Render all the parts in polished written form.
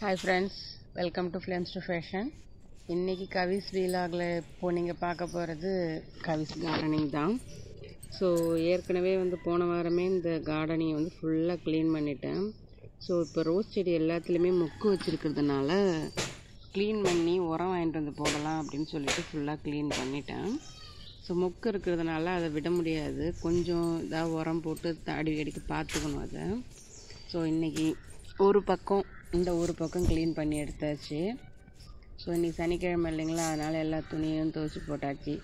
Hi friends, welcome to Flames to Fashion. இன்னைக்கு கவிஸ் வீலாகில் இப்போது நீங்கள் பார்க்க போகிறது கவிஸ் கார்டனிங் தான். ஸோ ஏற்கனவே போன வாரமே இந்த கார்டனிங்கை ஃபுல்லாக க்ளீன் பண்ணிட்டேன். ஸோ இப்போ ரோஸ் செடி எல்லாத்துலேயுமே மொக்கு வச்சுருக்கிறதுனால க்ளீன் பண்ணி உரம் வாங்கிட்டு வந்து போடலாம் அப்படின்னு சொல்லிட்டு ஃபுல்லாக க்ளீன் பண்ணிட்டேன். ஸோ மொக்கு இருக்கிறதுனால அதை விட முடியாது, கொஞ்சம் இதாக உரம் போட்டு அடிக்கடிக்கு பார்த்துக்கணும் அதை. ஸோ இன்றைக்கி இந்த ஒரு பக்கம் க்ளீன் பண்ணி எடுத்தாச்சு. ஸோ இன்றைக்கி சனிக்கிழமை இல்லைங்களா, அதனால் எல்லா துணியும் துவைச்சி போட்டாச்சு.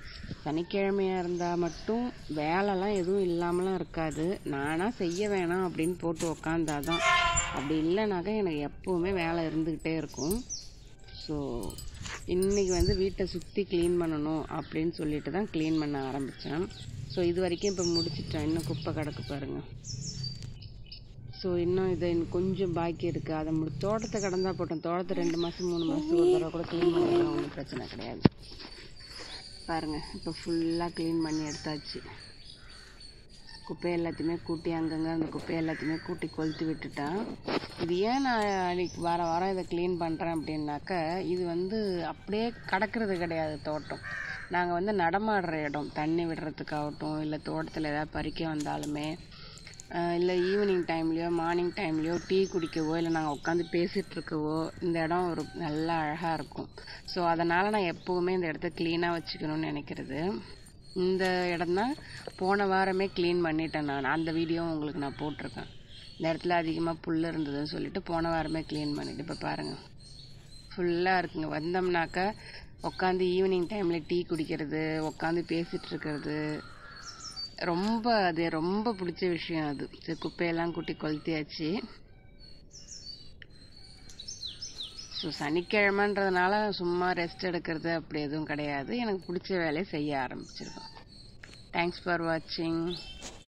சனிக்கிழமையாக இருந்தால் மட்டும் வேலைலாம் எதுவும் இல்லாமலாம் இருக்காது. நானாக செய்ய வேணாம் அப்படின்னு போட்டு உக்காந்தாதான், அப்படி இல்லைனாக்கா எனக்கு எப்போவுமே வேலை இருந்துக்கிட்டே இருக்கும். ஸோ இன்றைக்கி வீட்டை சுற்றி க்ளீன் பண்ணணும் அப்படின்னு சொல்லிட்டு தான் க்ளீன் பண்ண ஆரம்பித்தேன். ஸோ இது வரைக்கும் இப்போ முடிச்சிட்டேன், இன்னும் குப்பை கிடக்கு பாருங்கள். ஸோ இன்னும் கொஞ்சம் பாக்கி இருக்குது, அதை தோட்டத்தை கடந்தால் போட்டோம். தோட்டத்தை 2 மாதம் 3 மாதத்துக்கு ஒரு தடவை கூட க்ளீன் பண்ணிக்கலாம், ஒன்றும் பிரச்சனை கிடையாது. பாருங்கள், இப்போ ஃபுல்லாக க்ளீன் பண்ணி எடுத்தாச்சு. குப்பை எல்லாத்தையுமே கூட்டி அங்கங்கே அந்த குப்பை எல்லாத்தையுமே கூட்டி கொளுத்தி விட்டுட்டேன். இது ஏன் நான் அன்றைக்கி வாரம் இதை க்ளீன் பண்ணுறேன் அப்படின்னாக்கா, இது அப்படியே கிடக்கிறது கிடையாது தோட்டம். நாங்கள் நடமாடுற இடம், தண்ணி விடுறதுக்காகட்டும், இல்லை தோட்டத்தில் ஏதாவது பறிக்க வந்தாலுமே, இல்லை ஈவினிங் டைம்லேயோ மார்னிங் டைம்லேயோ டீ குடிக்கவோ, இல்லை நாங்கள் உட்காந்து பேசிகிட்ருக்கவோ இந்த இடம் ஒரு நல்லா அழகாக இருக்கும். ஸோ அதனால் நான் எப்போவுமே இந்த இடத்த க்ளீனாக வச்சுக்கணும்னு நினைக்கிறது. இந்த இடம்தான் போன வாரமே க்ளீன் பண்ணிட்டேன் நான், அந்த வீடியோவும் உங்களுக்கு நான் போட்டிருக்கேன். இந்த இடத்துல அதிகமாக புல் இருந்ததுன்னு சொல்லிட்டு போன வாரமே க்ளீன் பண்ணிவிட்டு இப்போ பாருங்கள் ஃபுல்லாக இருக்குங்க. வந்தோம்னாக்கா உட்காந்து ஈவினிங் டைமில் டீ குடிக்கிறது, உட்காந்து பேசிகிட்ருக்கிறது ரொம்ப பிடிச்ச விஷயம் அது. குப்பையெல்லாம் கூட்டி கொளுத்தியாச்சு. ஸோ சனிக்கிழமைன்றதுனால சும்மா ரெஸ்ட் எடுக்கிறது அப்படி எதுவும் கிடையாது, எனக்கு பிடிச்ச வேலையை செய்ய ஆரம்பிச்சிருக்கேன். தேங்க்ஸ் ஃபார் வாட்சிங்.